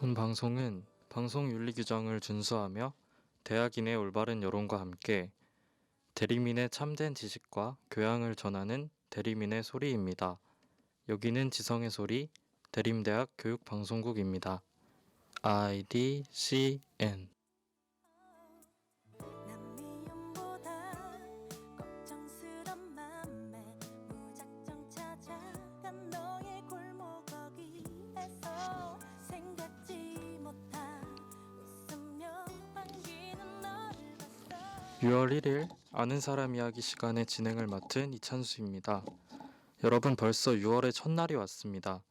본 방송은 방송윤리 규정을 준수하며 대학인의 올바른 여론과 함께 대리민의 참된 지식과 교양을 전하는 대리민의 소리입니다. 여기는 지성의 소리 대림대학 교육방송국입니다. IDCN (6월 1일) 아는 사람 이야기 시간의 진행을 맡은 이찬수입니다. 여러분, 벌써 6월의 첫날이 왔습니다.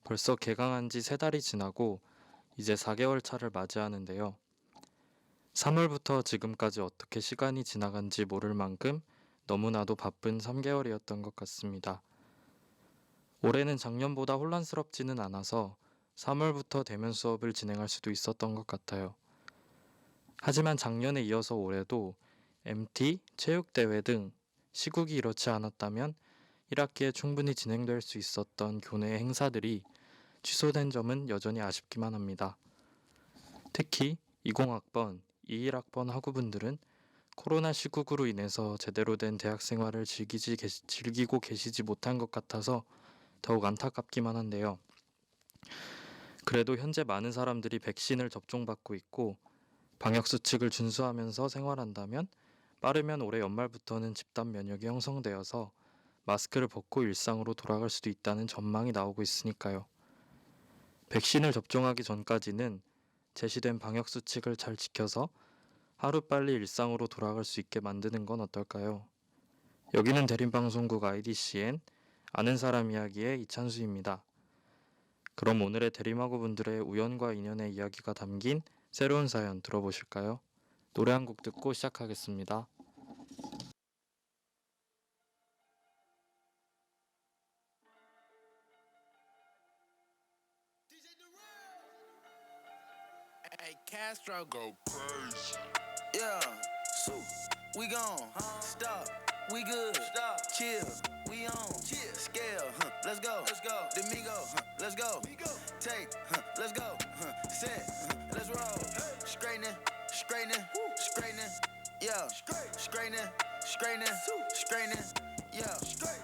벌써 개강한 지 3달이 지나고 이제 4개월 차를 맞이하는데요. 3월부터 지금까지 어떻게 시간이 지나간지 모를 만큼 너무나도 바쁜 3개월이었던 것 같습니다. 올해는 작년보다 혼란스럽지는 않아서 3월부터 대면 수업을 진행할 수도 있었던 것 같아요. 하지만 작년에 이어서 올해도 MT, 체육대회 등 시국이 이렇지 않았다면 1학기에 충분히 진행될 수 있었던 교내 행사들이 취소된 점은 여전히 아쉽기만 합니다. 특히 20학번, 21학번 학우분들은 코로나 시국으로 인해서 제대로 된 대학 생활을 즐기고 계시지 못한 것 같아서 더욱 안타깝기만 한데요. 그래도 현재 많은 사람들이 백신을 접종받고 있고 방역수칙을 준수하면서 생활한다면 빠르면 올해 연말부터는 집단 면역이 형성되어서 마스크를 벗고 일상으로 돌아갈 수도 있다는 전망이 나오고 있으니까요. 백신을 접종하기 전까지는 제시된 방역수칙을 잘 지켜서 하루빨리 일상으로 돌아갈 수 있게 만드는 건 어떨까요? 여기는 대림방송국 IDCN 아는 사람 이야기의 이찬수입니다. 그럼 오늘의 대림학우분들의 우연과 인연의 이야기가 담긴 새로운 사연 들어보실까요? 노래 한 곡 듣고 시작하겠습니다. Hey, Castro go crazy. Yeah, so we gone. Stop, we good. Stop, chill, we on. Chill, scale, let's go. Let's go. Domingo, let's go. Take, let's go. Set, let's roll. Straightening, straightening, straightening. Yeah, straightening, straightening, straightening. Yeah,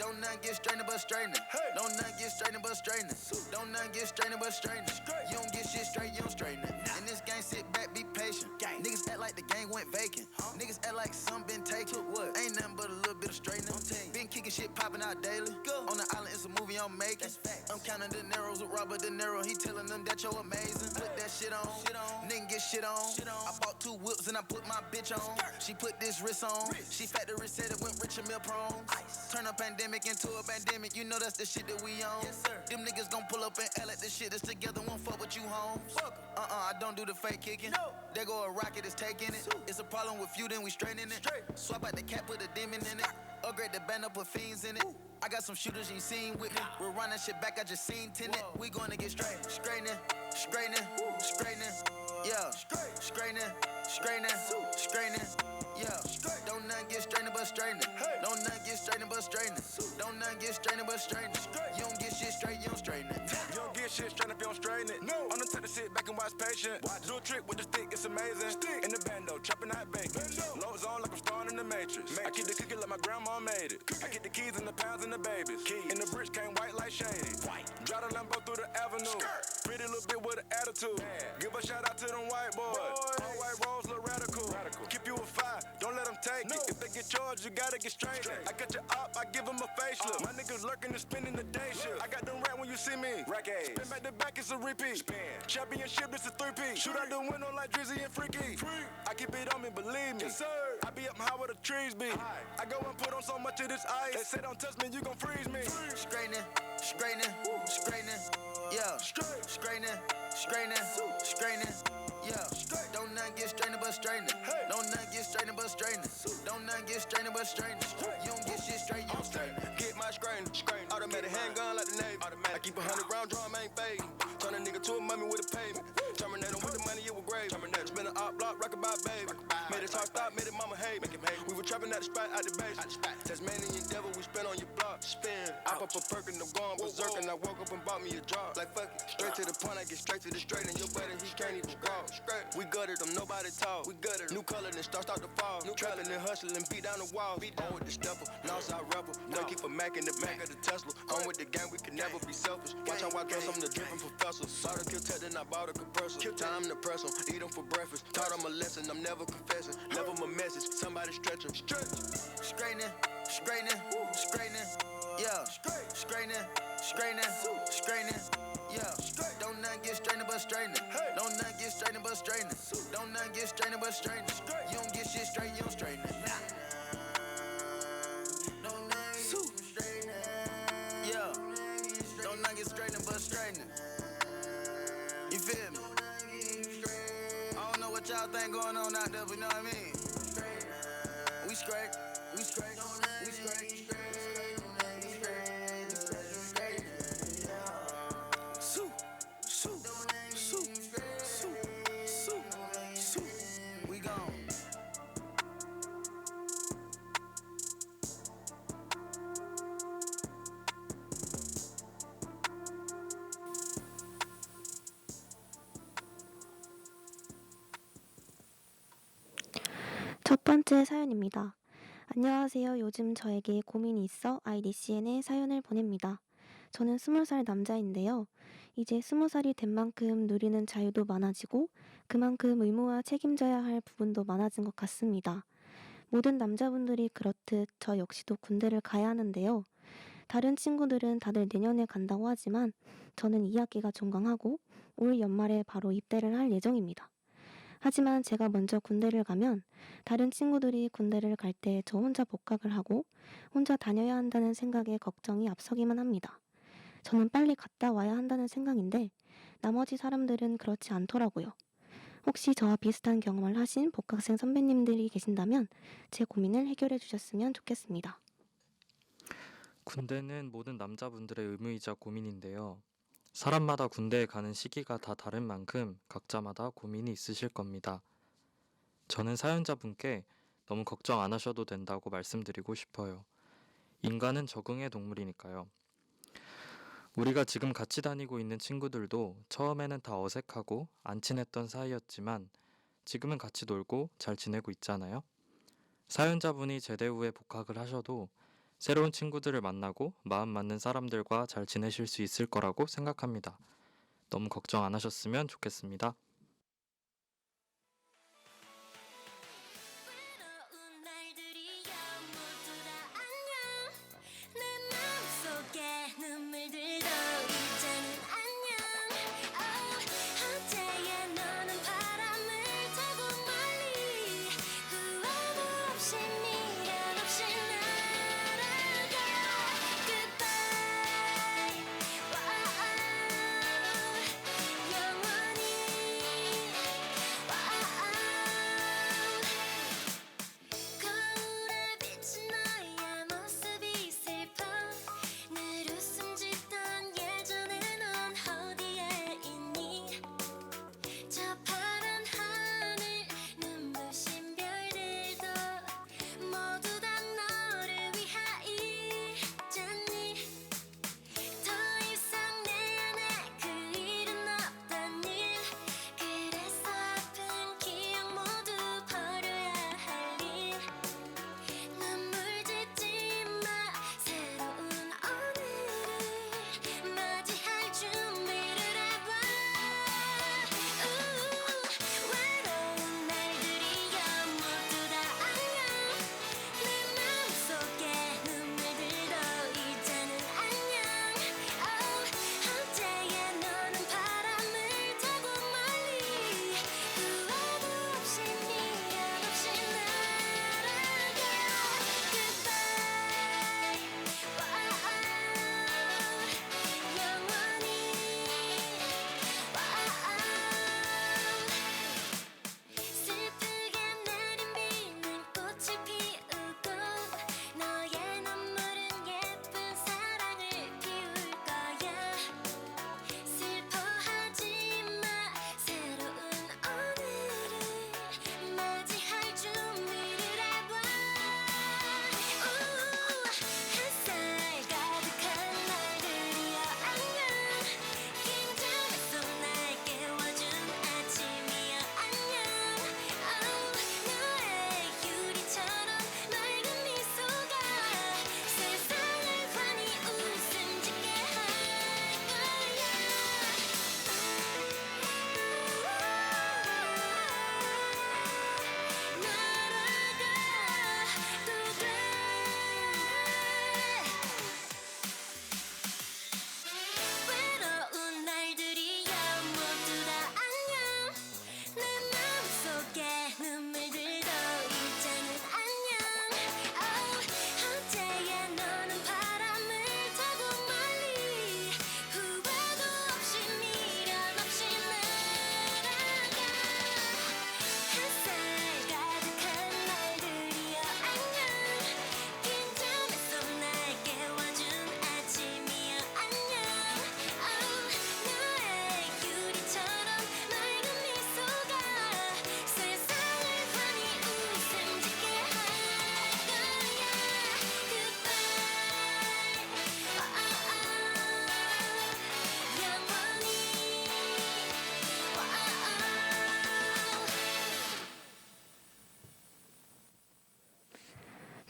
don't nothing get strained but straightening. Don't nothing get strained but straightening. Don't nothing get strained but straightening. You don't get shit straight, you don't straighten it. In this game, sit back, be patient. Niggas act like the game went vacant. Niggas act like some been taken. Ain't nothing but a little bit of straightening. Been kicking shit popping out daily. On the island, it's a movie I'm making. I'm counting the narrows with Robert De Niro. He telling them that you're amazing. Put that shit on. Nigga get shit on. I bought 2 whips and I put my bitch on. She put this wrist on. She factory said it went rich and meal prone. Turn a pandemic into a pandemic, you know that's the shit that we on. Yes, sir. Them niggas gon' pull up and L at the shit that's together, won't fuck with you, homes. I don't do the fake kicking. No. There go a rocket, is taking it. It's a problem with you, then we straightening it. Swap out the cat, put a demon in it. Upgrade the band up, put fiends in it. I got some shooters you ain't seen with me. We'll run that shit back, I just seen tenant. We gonna get straight, straightening, straightening, straightening. Yeah, straightening, straightening, straightening. Yeah, don't nothing get strained but straightening. Don't nothing get strained but straightening. Don't nothing get strained but straightening. You don't get shit straight, you don't straighten it. You don't get shit straight if you don't straighten it. No. I'm the type to sit back and watch patient. Do a trick with the stick, it's amazing. In the bando, chopping out bacon. Loads on like I'm starting in the Matrix. I keep the cookie like my grandma made it. I get the keys and the pounds and the babies. And the bricks came white like shady. Drive the Lambo through the avenue. Pretty little bit with an attitude. Give a shout out to them white boys. All white rolls look radical. Keep you a 5, don't let them take it. If they get charged, you gotta get straight. I got your op, I give them a facelift. My niggas lurking and spending the day shift. I got them rat when you see me. Spin back to back, it's a repeat. Championship, it's a 3-peat. Shoot out the window like Drizzy and Freaky. I keep it on me, believe me. Yes, sir. I be up high where the trees be. I go and put on so much of this ice. They say don't touch me, you gon' freeze me. Straightening, straightening, straightening. Yeah, straightening, straightening, straightening. Yeah, don't nothing get strained but straightening. Don't nothing get strained but straightening. Don't nothing get strained but straightening. You don't get shit straight, you don't straighten. Get my straightening. Automatic handgun like the Navy. I keep 100 round drum, ain't fading. Turn a nigga to a mummy with a pavement. Terminator with the money, it was grave. Spin an op block, rock about baby. Made his heart stop, made his mama hate. We were trapping at the spot, out the base. Tasmanian devil, we spin on your block. Spin. I pop a perk and I'm going berserk. And I woke up and bought me a job. Like fuck it. Straight to the point, I get straight to the straight. And your buddy, he can't even walk. We gutted them, nobody talk. We gutted new color, then start to fall. New trapping and hustling, beat down the wall. Beat down with the stepper, Northside rapper. Ducky for Mac in the back of the Tesla. On with the gang, we can never be selfish. Watch how I dress, I'm the dripping professor. Saw the kill tech, then I bought a compressor. Time to press them, eat them for breakfast. Taught them a lesson, I'm never confessing. Never my message, somebody stretch them. Straightening, straightening, straightening. Yeah, straightening, straightening, straightening. Yeah, don't not get strained but straightening. Don't not get strained but straightening. Don't not get strained but straightening. You don't get shit straight, you don't straighten it. Don't not get straightening. Yeah, don't not get strained but straightening. You feel me? I don't know what y'all think going on out there, but you know what I mean? We straight, we straight, we straight. Sue, sue, sue, sue, sue, sue. We gone. 첫 번째 사연입니다. 안녕하세요. 요즘 저에게 고민이 있어 IDCN에 사연을 보냅니다. 저는 20살 남자인데요. 이제 20살이 된 만큼 누리는 자유도 많아지고 그만큼 의무와 책임져야 할 부분도 많아진 것 같습니다. 모든 남자분들이 그렇듯 저 역시도 군대를 가야 하는데요. 다른 친구들은 다들 내년에 간다고 하지만 저는 2학기가 종강하고 올 연말에 바로 입대를 할 예정입니다. 하지만 제가 먼저 군대를 가면 다른 친구들이 군대를 갈 때 저 혼자 복학을 하고 혼자 다녀야 한다는 생각에 걱정이 앞서기만 합니다. 저는 빨리 갔다 와야 한다는 생각인데 나머지 사람들은 그렇지 않더라고요. 혹시 저와 비슷한 경험을 하신 복학생 선배님들이 계신다면 제 고민을 해결해 주셨으면 좋겠습니다. 군대는 모든 남자분들의 의무이자 고민인데요. 사람마다 군대에 가는 시기가 다 다른 만큼 각자마다 고민이 있으실 겁니다. 저는 사연자분께 너무 걱정 안 하셔도 된다고 말씀드리고 싶어요. 인간은 적응의 동물이니까요. 우리가 지금 같이 다니고 있는 친구들도 처음에는 다 어색하고 안 친했던 사이였지만 지금은 같이 놀고 잘 지내고 있잖아요. 사연자분이 제대 후에 복학을 하셔도 새로운 친구들을 만나고 마음 맞는 사람들과 잘 지내실 수 있을 거라고 생각합니다. 너무 걱정 안 하셨으면 좋겠습니다. 외로운 날들이야 모두 다 안녕 내 마음속에 눈물들도 이제는 안녕 어제의 너는 바람을 타고 멀리 후회도 없이 미련 없이 날아가 Goodbye 영원히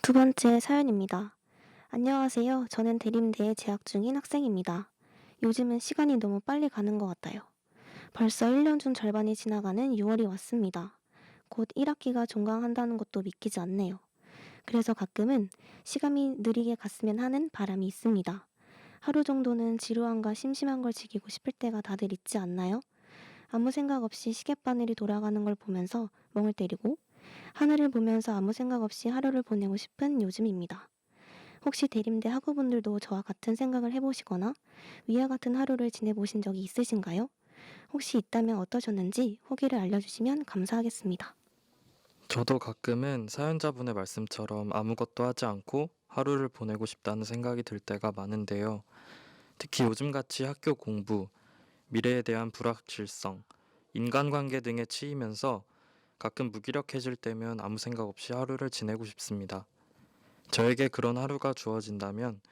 두 번째 사연입니다. 안녕하세요. 저는 대림대에 재학 중인 학생입니다. 요즘은 시간이 너무 빨리 가는 것 같아요. 벌써 1년 중 절반이 지나가는 6월이 왔습니다. 곧 1학기가 종강한다는 것도 믿기지 않네요. 그래서 가끔은 시간이 느리게 갔으면 하는 바람이 있습니다. 하루 정도는 지루함과 심심한 걸 즐기고 싶을 때가 다들 있지 않나요? 아무 생각 없이 시계바늘이 돌아가는 걸 보면서 멍을 때리고 하늘을 보면서 아무 생각 없이 하루를 보내고 싶은 요즘입니다. 혹시 대림대 학우분들도 저와 같은 생각을 해보시거나 위와 같은 하루를 지내보신 적이 있으신가요? 혹시 있다면 어떠셨는지 후기를 알려주시면 감사하겠습니다. 저도 가끔은 사연자분의 말씀처럼 아무것도 하지 않고 하루를 보내고 싶다는 생각이 들 때가 많은데요. 특히 요즘같이 학교 공부, 미래에 대한 불확실성, 인간관계 등에 치이면서 가끔 무기력해질 때면 아무 생각 없이 하루를 지내고 싶습니다. 저에게 그런 하루가 주어진다면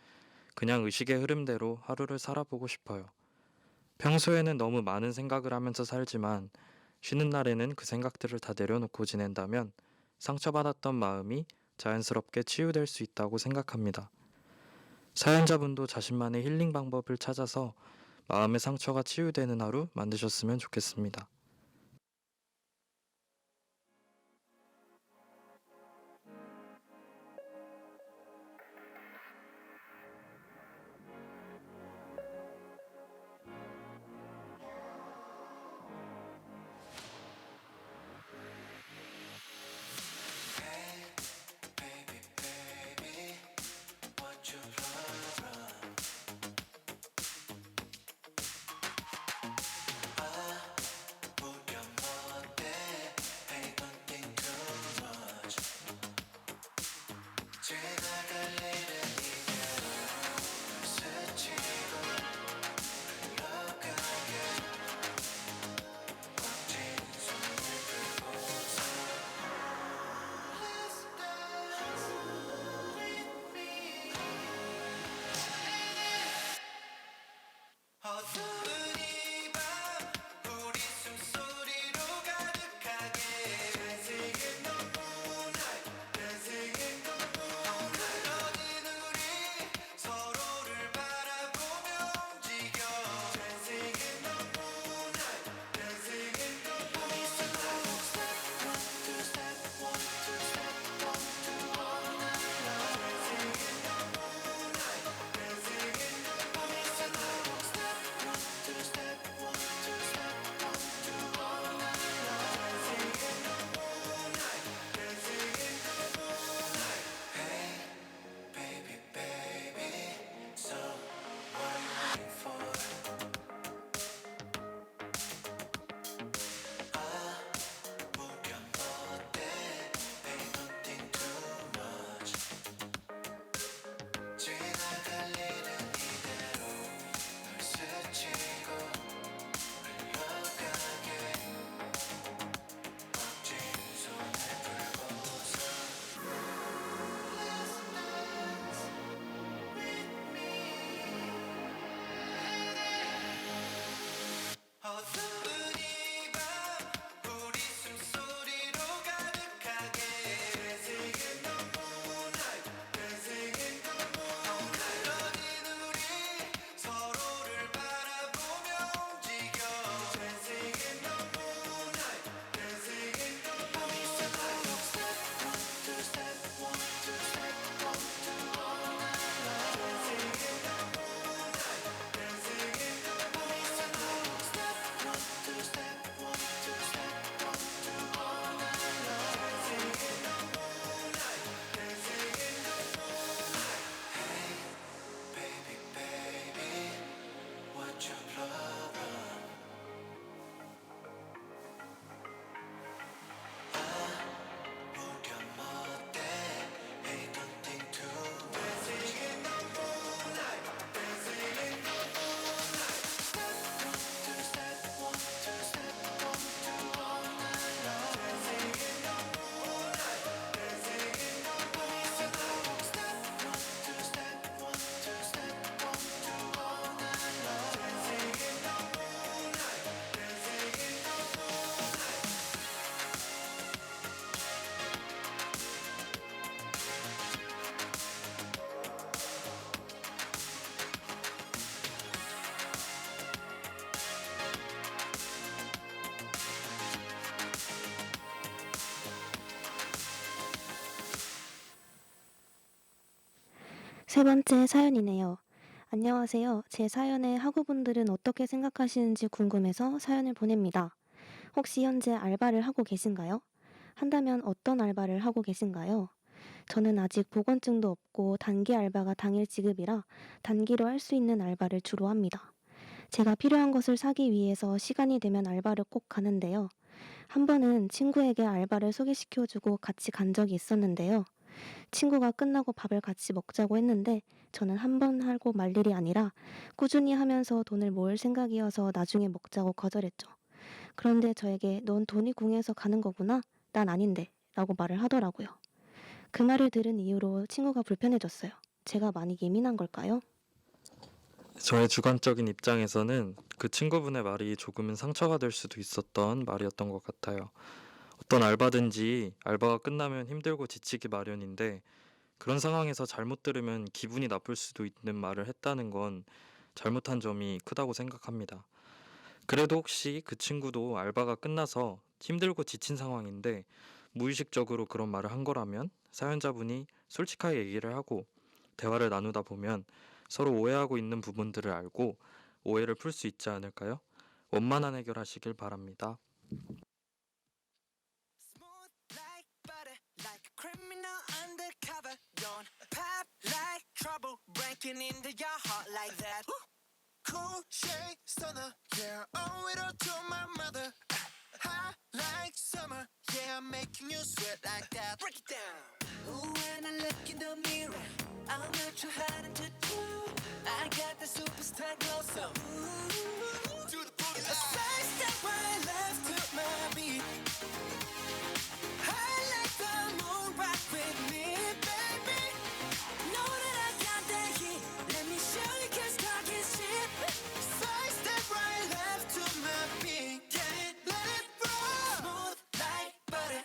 그냥 의식의 흐름대로 하루를 살아보고 싶어요. 평소에는 너무 많은 생각을 하면서 살지만 쉬는 날에는 그 생각들을 다 내려놓고 지낸다면 상처받았던 마음이 자연스럽게 치유될 수 있다고 생각합니다. 사연자분도 자신만의 힐링 방법을 찾아서 마음의 상처가 치유되는 하루 만드셨으면 좋겠습니다. 세 번째 사연이네요. 안녕하세요. 제 사연에 학우분들은 어떻게 생각하시는지 궁금해서 사연을 보냅니다. 혹시 현재 알바를 하고 계신가요? 한다면 어떤 알바를 하고 계신가요? 저는 아직 보건증도 없고 단기 알바가 당일 지급이라 단기로 할 수 있는 알바를 주로 합니다. 제가 필요한 것을 사기 위해서 시간이 되면 알바를 꼭 가는데요. 한 번은 친구에게 알바를 소개시켜주고 같이 간 적이 있었는데요. 친구가 끝나고 밥을 같이 먹자고 했는데 저는 한 번 하고 말 일이 아니라 꾸준히 하면서 돈을 모을 생각이어서 나중에 먹자고 거절했죠. 그런데 저에게 넌 돈이 궁해서 가는 거구나? 난 아닌데 라고 말을 하더라고요. 그 말을 들은 이후로 친구가 불편해졌어요. 제가 많이 예민한 걸까요? 저의 주관적인 입장에서는 그 친구분의 말이 조금은 상처가 될 수도 있었던 말이었던 것 같아요. 어떤 알바든지 알바가 끝나면 힘들고 지치기 마련인데 그런 상황에서 잘못 들으면 기분이 나쁠 수도 있는 말을 했다는 건 잘못한 점이 크다고 생각합니다. 그래도 혹시 그 친구도 알바가 끝나서 힘들고 지친 상황인데 무의식적으로 그런 말을 한 거라면 사연자분이 솔직하게 얘기를 하고 대화를 나누다 보면 서로 오해하고 있는 부분들을 알고 오해를 풀 수 있지 않을까요? 원만한 해결하시길 바랍니다. Smooth like butter, like a criminal undercover. Don't pop like trouble, breaking into your heart like that. Cool shade stunner, yeah, owe it all to my mother. Hot like summer, yeah, I'm making you sweat like that. Break it down. Ooh, when I look in the mirror, I'm not too hard to do. I got the superstar glow, so ooh, do the boogie line. A side step right left to my beat. I like the moon rock with me, baby. Know that I got that heat. Let me show you 'cause talk is cheap. Side step right left to my beat. Get it, let it roll. Smooth like butter.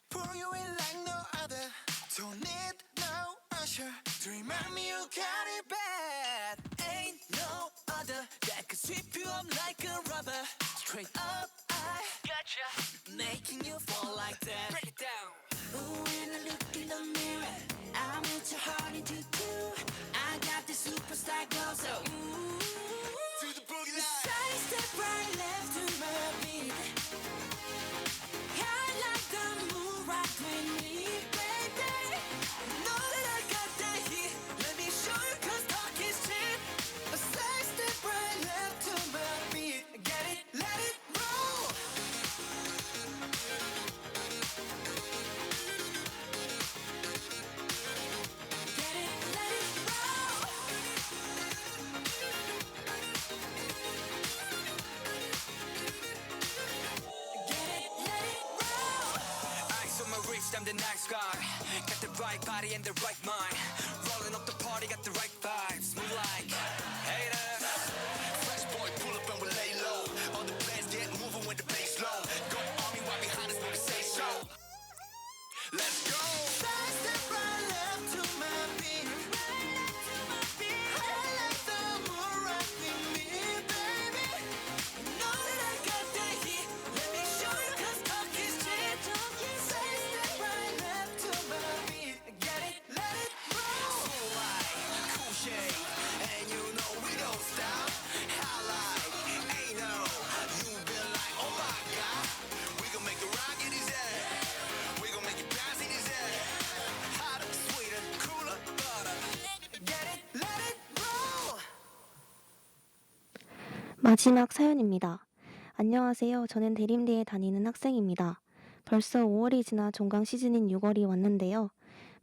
Pour you in like no other. Don't need no usher to remind me you got it bad. Ain't no other that could sweep you up like a rubber. Straight up, I gotcha. Making you fall like that. Break it down. Ooh, when I look in the mirror, I'm too hard to do. I got the superstar glow, so ooh, to the boogie line. Side step right left to my beat. I like the moon rock with me, baby. Know that I got that heat. Let me show you 'cause talk is cheap. A side step right left to my beat. Get it, let it roll. Get it, let it roll. Get it, let it roll. Ice on my wrist, I'm the nice guy. Got the right body and the right mind. Rolling up the party, got the right vibes. Move like haters. Fresh boy, pull up and we lay low. All the plans get moving with the bass low. Go army right behind us when we say so. Let's go. Side step right left to my beat. I like the moon rock with me, baby. Know that I got that heat. Let me show you 'cause talk is cheap. Side step right left to my beat. Get it, let it roll. Cool like, cool shade. And you know we don't stop. Highlight, ain't no. You been like, oh my god. We gon' make it rock in his head. We gon' make it bounce in his head. Hotter, sweeter, cooler, butter. Get it, let it roll. 마지막 사연입니다. 안녕하세요. 저는 대림대에 다니는 학생입니다. 벌써 5월이 지나 종강 시즌인 6월이 왔는데요.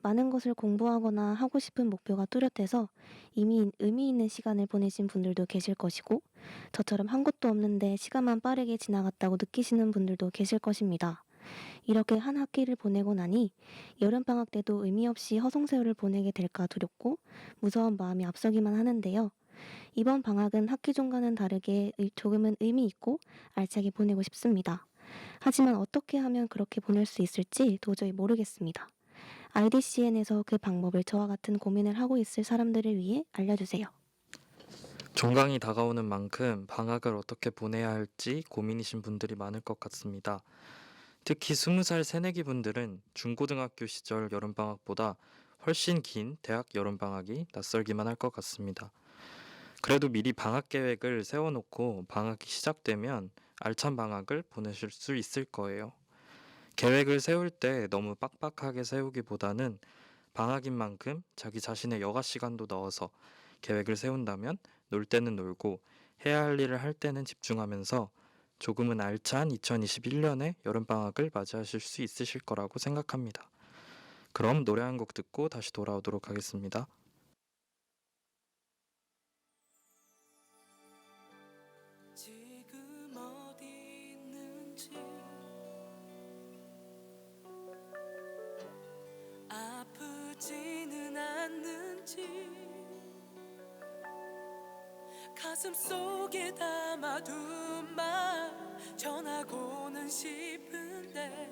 많은 것을 공부하거나 하고 싶은 목표가 뚜렷해서 이미 의미 있는 시간을 보내신 분들도 계실 것이고 저처럼 한 것도 없는데 시간만 빠르게 지나갔다고 느끼시는 분들도 계실 것입니다. 이렇게 한 학기를 보내고 나니 여름방학 때도 의미 없이 허송세월을 보내게 될까 두렵고 무서운 마음이 앞서기만 하는데요. 이번 방학은 학기 중과는 다르게 조금은 의미 있고 알차게 보내고 싶습니다. 하지만 어떻게 하면 그렇게 보낼 수 있을지 도저히 모르겠습니다. IDCN에서 그 방법을 저와 같은 고민을 하고 있을 사람들을 위해 알려주세요. 종강이 다가오는 만큼 방학을 어떻게 보내야 할지 고민이신 분들이 많을 것 같습니다. 특히 20살 새내기 분들은 중고등학교 시절 여름방학보다 훨씬 긴 대학 여름방학이 낯설기만 할 것 같습니다. 그래도 미리 방학 계획을 세워놓고 방학이 시작되면 알찬 방학을 보내실 수 있을 거예요. 계획을 세울 때 너무 빡빡하게 세우기보다는 방학인 만큼 자기 자신의 여가 시간도 넣어서 계획을 세운다면 놀 때는 놀고 해야 할 일을 할 때는 집중하면서 조금은 알찬 2021년의 여름방학을 맞이하실 수 있으실 거라고 생각합니다. 그럼 노래 한 곡 듣고 다시 돌아오도록 하겠습니다. 지금 어디 있는지 아프지는 않는지 가슴 속에 담아둔 말 전하고는 싶은데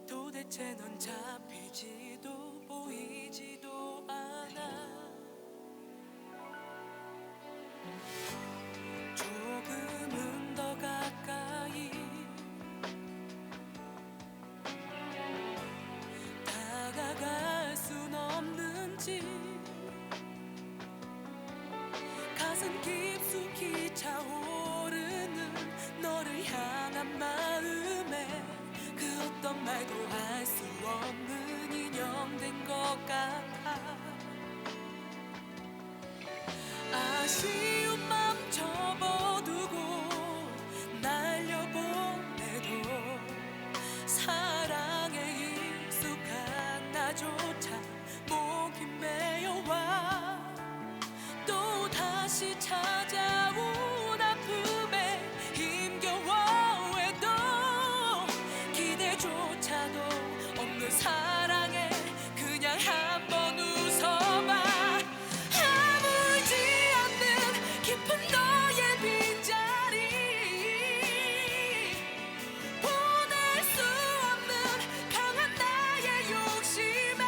도대체 넌 잡히지도 보이지도 않아. 조금은 더 가까이 다가갈 순 없는지 가슴 깊숙이 차오르는 너를 향한 마음에 그 어떤 말도 할 수 없는 인형된 것 같아. 아쉬운 맘 접어두고 날려보내도 사랑에 익숙한 나조차 목이 메여와 또 다시 찾아온 아픔에 힘겨워해도 기대조차도 없는 사랑에 그냥 한번 웃어봐. 아물지 않는 깊은 너의 빈자리 보낼 수 없는 강한 나의 욕심에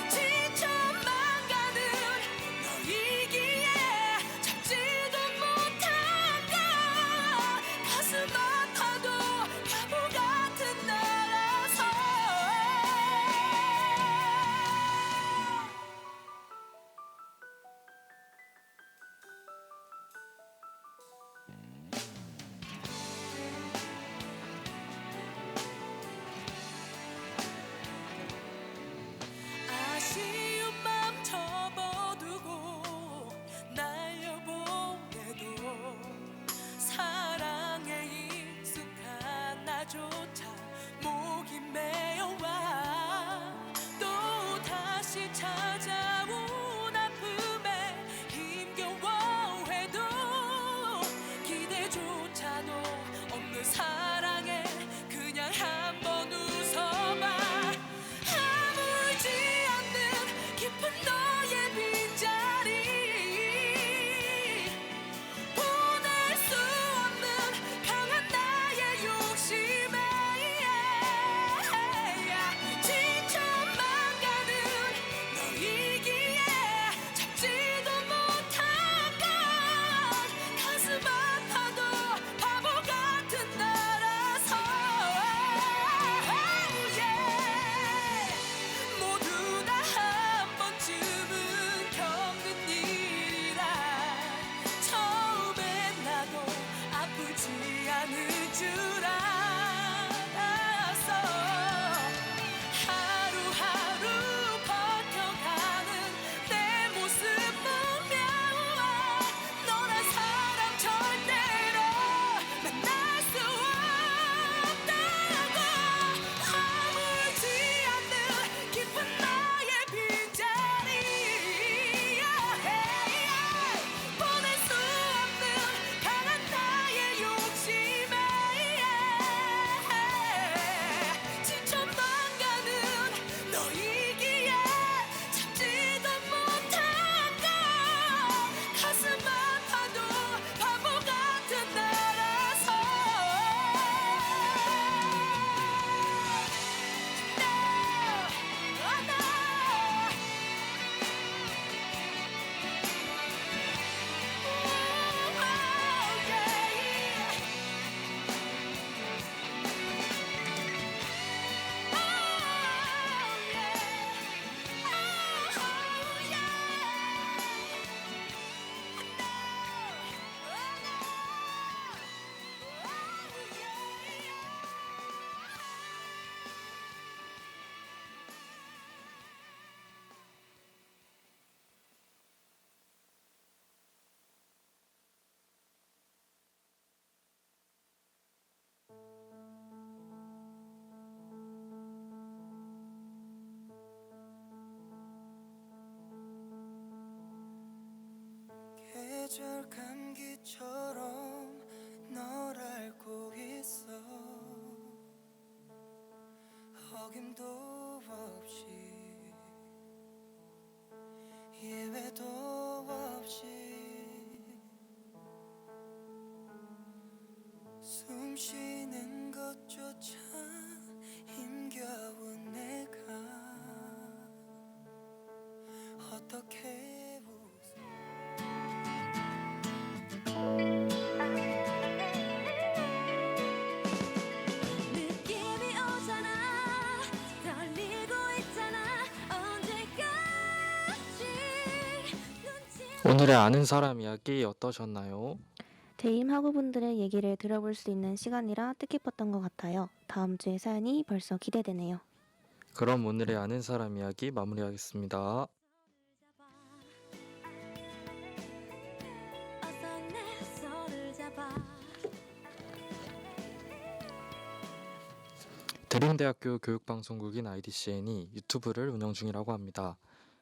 지쳐만 가는 너이기에 잡지도 못한 걸 가슴 아파도 바보 같은 나라서 아쉬운 맘 접어두고 날려보내도 사랑에 익숙한 나조차 목이 메여와 또 다시 찾아온 아픔에 힘겨워해도 기대조차도 없는 사랑에 그냥 한번 웃어봐. 아물지 않는 깊은 너의 빈자리 보낼 수 없는 강한 나의 욕심에 지쳐만 가는 너이기에 어김도 없이 예외도 없이 숨 쉬는 것조차 힘겨운 내가 어떻게 웃어 느낌이 오잖아 떨리고 있잖아 언제까지 눈치 오늘의 아는 사람 이야기 어떠셨나요? 대임 학우분들의 얘기를 들어볼 수 있는 시간이라 뜻깊었던 것 같아요. 다음 주의 사연이 벌써 기대되네요. 그럼 오늘의 아는 사람 이야기 마무리하겠습니다. 어서 내 손을 잡아 대림대학교 교육방송국인 IDCN이 유튜브를 운영 중이라고 합니다.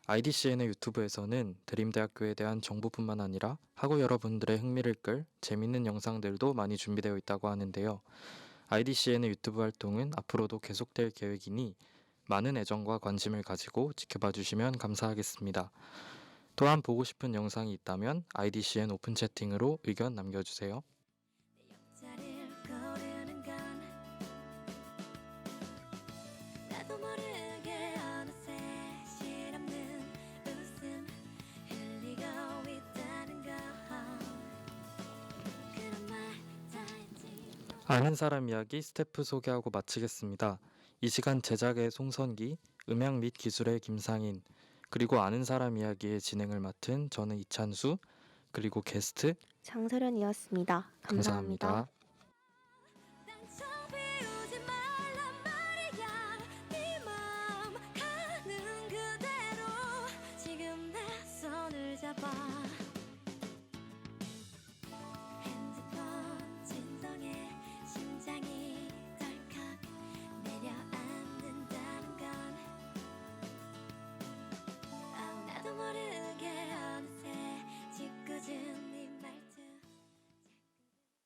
IDCN의 유튜브에서는 대림대학교에 대한 정보뿐만 아니라 학우 여러분들의 흥미를 끌 재밌는 영상들도 많이 준비되어 있다고 하는데요. IDCN의 유튜브 활동은 앞으로도 계속될 계획이니 많은 애정과 관심을 가지고 지켜봐 주시면 감사하겠습니다. 또한 보고 싶은 영상이 있다면 IDCN 오픈 채팅으로 의견 남겨주세요. 자리를 고르는 건 나도 모르게 어느새 실없는 웃음 흘리고 있다는 거 그런 말 다 했지 아는 사람 이야기 스태프 소개하고 마치겠습니다. 이 시간 제작의 송선기, 음향 및 기술의 김상인, 그리고 아는 사람 이야기의 진행을 맡은 저는 이찬수, 그리고 게스트 장서련이었습니다. 감사합니다. 감사합니다.